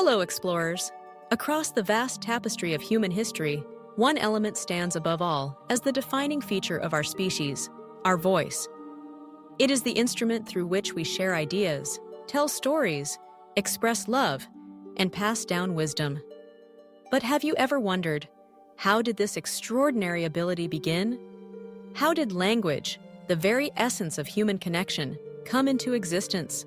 Hello, explorers. Across the vast tapestry of human history, one element stands above all as the defining feature of our species: our voice. It is the instrument through which we share ideas, tell stories, express love, and pass down wisdom. But have you ever wondered, how did this extraordinary ability begin? How did language, the very essence of human connection, come into existence?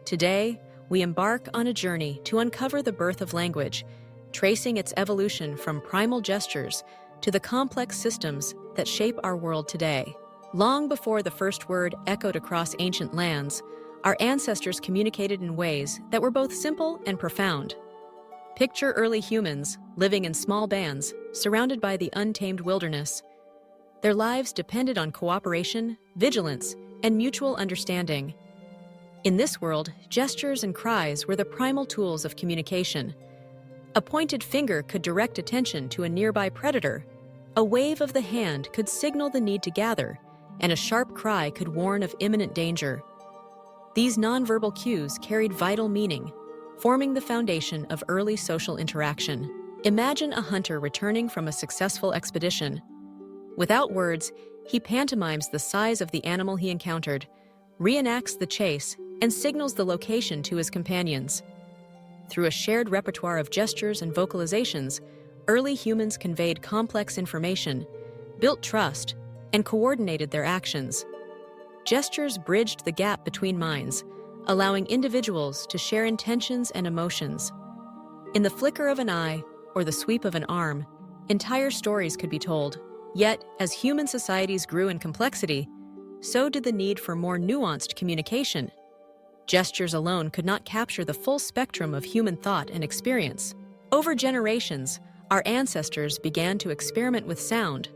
Today, we embark on a journey to uncover the birth of language, tracing its evolution from primal gestures to the complex systems that shape our world today. Long before the first word echoed across ancient lands, our ancestors communicated in ways that were both simple and profound. Picture early humans living in small bands, surrounded by the untamed wilderness. Their lives depended on cooperation, vigilance, and mutual understanding. In this world, gestures and cries were the primal tools of communication. A pointed finger could direct attention to a nearby predator. A wave of the hand could signal the need to gather, and a sharp cry could warn of imminent danger. These nonverbal cues carried vital meaning, forming the foundation of early social interaction. Imagine a hunter returning from a successful expedition. Without words, he pantomimes the size of the animal he encountered, reenacts the chase, and signals the location to his companions. Through a shared repertoire of gestures and vocalizations, early humans conveyed complex information, built trust, and coordinated their actions. Gestures bridged the gap between minds, allowing individuals to share intentions and emotions. In the flicker of an eye or the sweep of an arm, entire stories could be told. Yet, as human societies grew in complexity, so did the need for more nuanced communication. Gestures alone could not capture the full spectrum of human thought and experience. Over generations, our ancestors began to experiment with sound.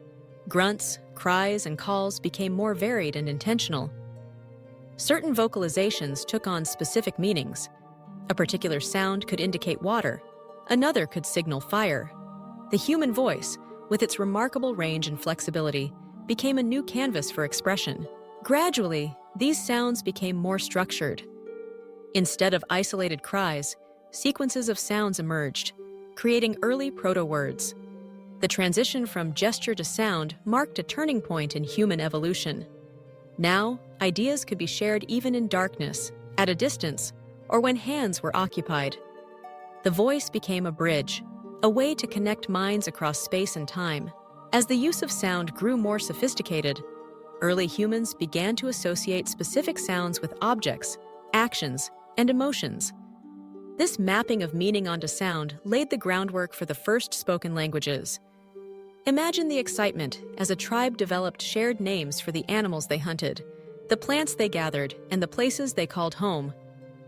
Grunts, cries, and calls became more varied and intentional. Certain vocalizations took on specific meanings. A particular sound could indicate water. Another could signal fire. The human voice, with its remarkable range and flexibility, became a new canvas for expression. Gradually, these sounds became more structured. Instead of isolated cries, sequences of sounds emerged, creating early proto-words. The transition from gesture to sound marked a turning point in human evolution. Now, ideas could be shared even in darkness, at a distance, or when hands were occupied. The voice became a bridge, a way to connect minds across space and time. As the use of sound grew more sophisticated, early humans began to associate specific sounds with objects, actions, and emotions. This mapping of meaning onto sound laid the groundwork for the first spoken languages. Imagine the excitement as a tribe developed shared names for the animals they hunted, the plants they gathered, and the places they called home.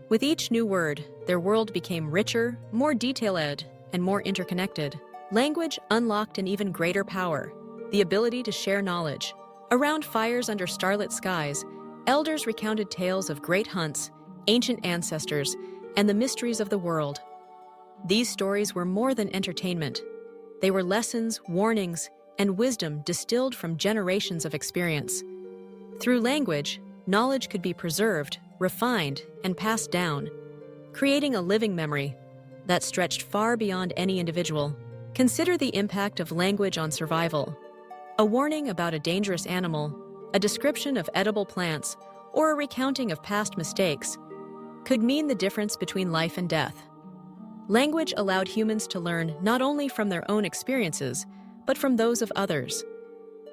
With each new word, their world became richer, more detailed, and more interconnected. Language unlocked an even greater power: the ability to share knowledge. Around fires under starlit skies, elders recounted tales of great hunts, ancient ancestors, and the mysteries of the world. These stories were more than entertainment. They were lessons, warnings, and wisdom distilled from generations of experience. Through language, knowledge could be preserved, refined, and passed down, creating a living memory that stretched far beyond any individual. Consider the impact of language on survival. A warning about a dangerous animal, a description of edible plants, or a recounting of past mistakes could mean the difference between life and death. Language allowed humans to learn not only from their own experiences, but from those of others,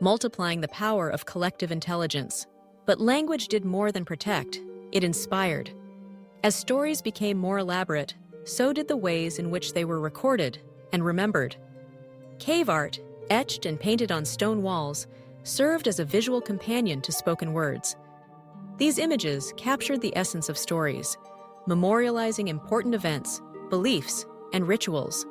multiplying the power of collective intelligence. But language did more than protect, it inspired. As stories became more elaborate, so did the ways in which they were recorded and remembered. Cave art, etched and painted on stone walls, served as a visual companion to spoken words. These images captured the essence of stories, memorializing important events, beliefs, and rituals.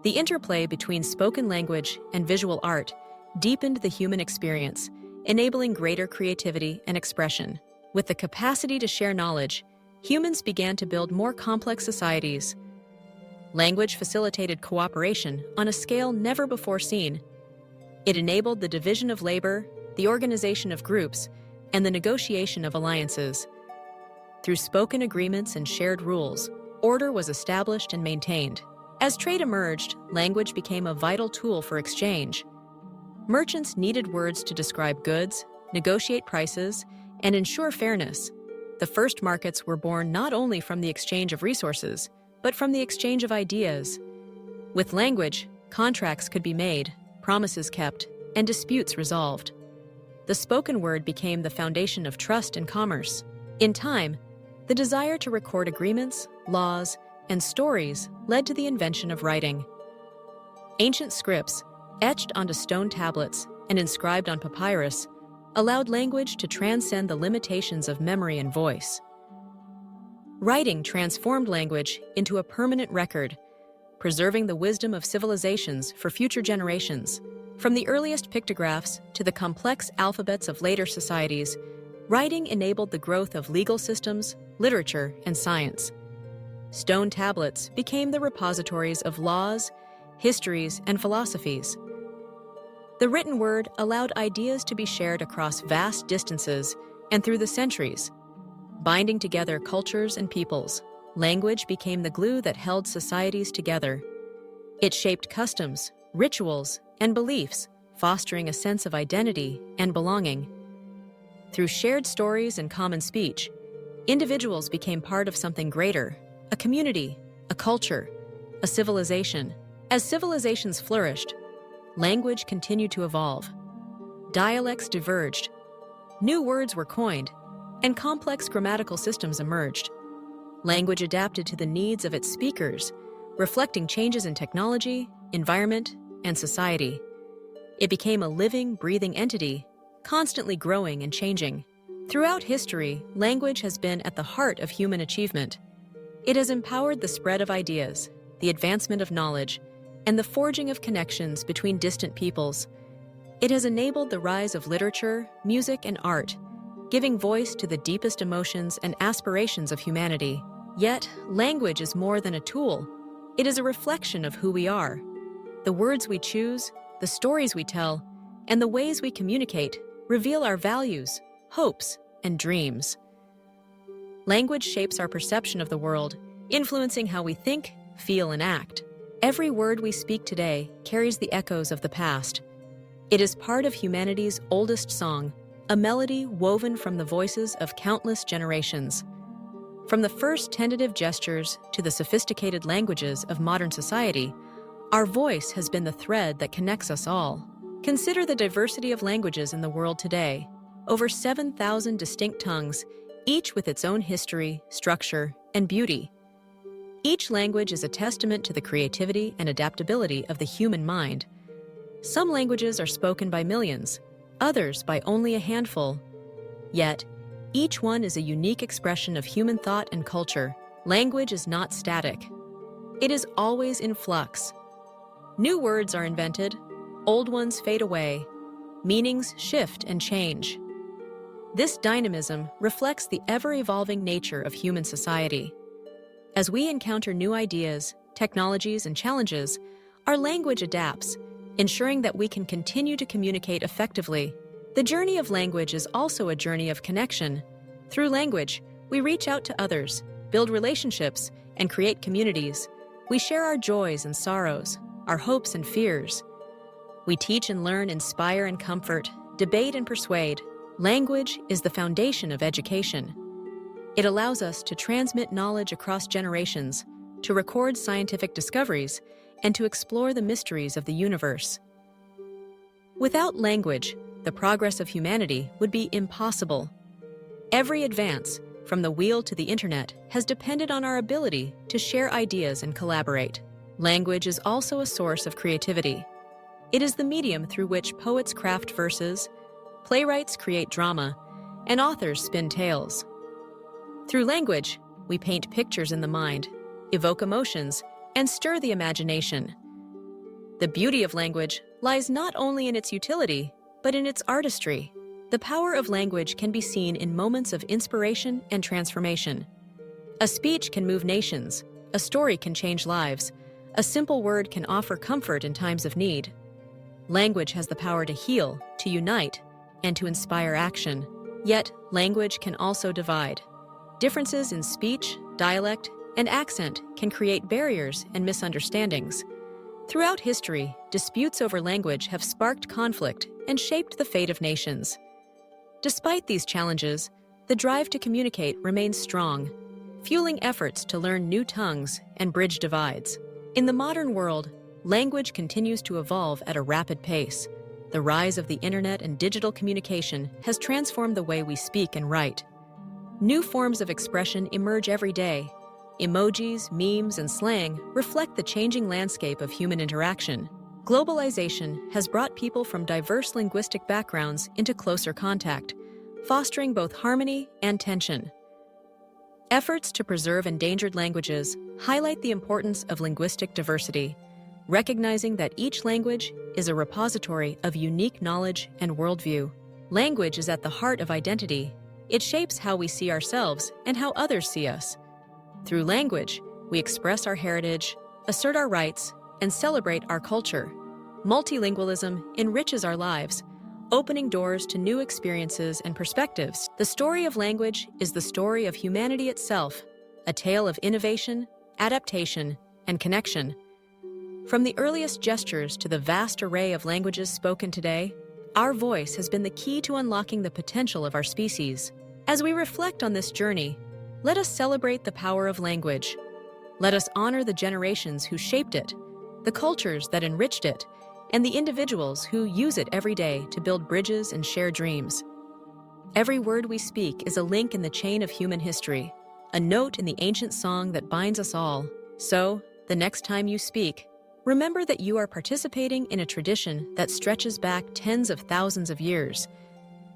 The interplay between spoken language and visual art deepened the human experience, enabling greater creativity and expression. With the capacity to share knowledge, humans began to build more complex societies. Language facilitated cooperation on a scale never before seen. It enabled the division of labor, the organization of groups, and the negotiation of alliances. Through spoken agreements and shared rules, order was established and maintained. As trade emerged, language became a vital tool for exchange. Merchants needed words to describe goods, negotiate prices, and ensure fairness. The first markets were born not only from the exchange of resources, but from the exchange of ideas. With language, contracts could be made, promises kept, and disputes resolved. The spoken word became the foundation of trust and commerce. In time, the desire to record agreements, laws, and stories led to the invention of writing. Ancient scripts, etched onto stone tablets and inscribed on papyrus, allowed language to transcend the limitations of memory and voice. Writing transformed language into a permanent record, preserving the wisdom of civilizations for future generations. From the earliest pictographs to the complex alphabets of later societies, writing enabled the growth of legal systems, literature, and science. Stone tablets became the repositories of laws, histories, and philosophies. The written word allowed ideas to be shared across vast distances and through the centuries. Binding together cultures and peoples, language became the glue that held societies together. It shaped customs, rituals, and beliefs, fostering a sense of identity and belonging. Through shared stories and common speech, individuals became part of something greater, a community, a culture, a civilization. As civilizations flourished, language continued to evolve. Dialects diverged, new words were coined, and complex grammatical systems emerged. Language adapted to the needs of its speakers, reflecting changes in technology, environment, and society. It became a living, breathing entity, constantly growing and changing. Throughout history, language has been at the heart of human achievement. It has empowered the spread of ideas, the advancement of knowledge, and the forging of connections between distant peoples. It has enabled the rise of literature, music, and art, giving voice to the deepest emotions and aspirations of humanity. Yet, language is more than a tool. It is a reflection of who we are. The words we choose, the stories we tell, and the ways we communicate reveal our values, hopes, and dreams. Language shapes our perception of the world, influencing how we think, feel, and act. Every word we speak today carries the echoes of the past. It is part of humanity's oldest song, a melody woven from the voices of countless generations. From the first tentative gestures to the sophisticated languages of modern society, our voice has been the thread that connects us all. Consider the diversity of languages in the world today. Over 7,000 distinct tongues, each with its own history, structure, and beauty. Each language is a testament to the creativity and adaptability of the human mind. Some languages are spoken by millions, others by only a handful. Yet, each one is a unique expression of human thought and culture. Language is not static. It is always in flux. New words are invented, old ones fade away, meanings shift and change. This dynamism reflects the ever-evolving nature of human society. As we encounter new ideas, technologies, and challenges, our language adapts, ensuring that we can continue to communicate effectively. The journey of language is also a journey of connection. Through language, we reach out to others, build relationships, and create communities. We share our joys and sorrows, our hopes and fears. We teach and learn, inspire and comfort, debate and persuade. Language is the foundation of education. It allows us to transmit knowledge across generations, to record scientific discoveries, and to explore the mysteries of the universe. Without language, the progress of humanity would be impossible. Every advance, from the wheel to the internet, has depended on our ability to share ideas and collaborate. Language is also a source of creativity. It is the medium through which poets craft verses, playwrights create drama, and authors spin tales. Through language, we paint pictures in the mind, evoke emotions, and stir the imagination. The beauty of language lies not only in its utility, but in its artistry. The power of language can be seen in moments of inspiration and transformation. A speech can move nations, a story can change lives, a simple word can offer comfort in times of need. Language has the power to heal, to unite, and to inspire action. Yet, language can also divide. Differences in speech, dialect, and accent can create barriers and misunderstandings. Throughout history, disputes over language have sparked conflict and shaped the fate of nations. Despite these challenges, the drive to communicate remains strong, fueling efforts to learn new tongues and bridge divides. In the modern world, language continues to evolve at a rapid pace. The rise of the internet and digital communication has transformed the way we speak and write. New forms of expression emerge every day. Emojis, memes, and slang reflect the changing landscape of human interaction. Globalization has brought people from diverse linguistic backgrounds into closer contact, fostering both harmony and tension. Efforts to preserve endangered languages highlight the importance of linguistic diversity, recognizing that each language is a repository of unique knowledge and worldview. Language is at the heart of identity. It shapes how we see ourselves and how others see us. Through language, we express our heritage, assert our rights, and celebrate our culture. Multilingualism enriches our lives, opening doors to new experiences and perspectives. The story of language is the story of humanity itself, a tale of innovation, adaptation, and connection. From the earliest gestures to the vast array of languages spoken today, our voice has been the key to unlocking the potential of our species. As we reflect on this journey, let us celebrate the power of language. Let us honor the generations who shaped it, the cultures that enriched it, and the individuals who use it every day to build bridges and share dreams. Every word we speak is a link in the chain of human history, a note in the ancient song that binds us all. So, the next time you speak, remember that you are participating in a tradition that stretches back tens of thousands of years.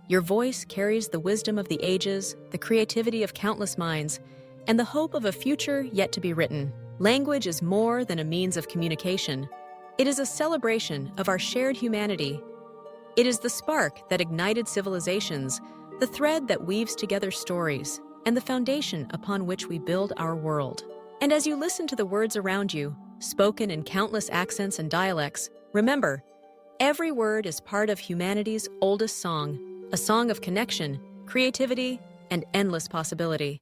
Your voice carries the wisdom of the ages, the creativity of countless minds, and the hope of a future yet to be written. Language is more than a means of communication. It is a celebration of our shared humanity. It is the spark that ignited civilizations, the thread that weaves together stories, and the foundation upon which we build our world. And as you listen to the words around you, spoken in countless accents and dialects, remember, every word is part of humanity's oldest song, a song of connection, creativity, and endless possibility.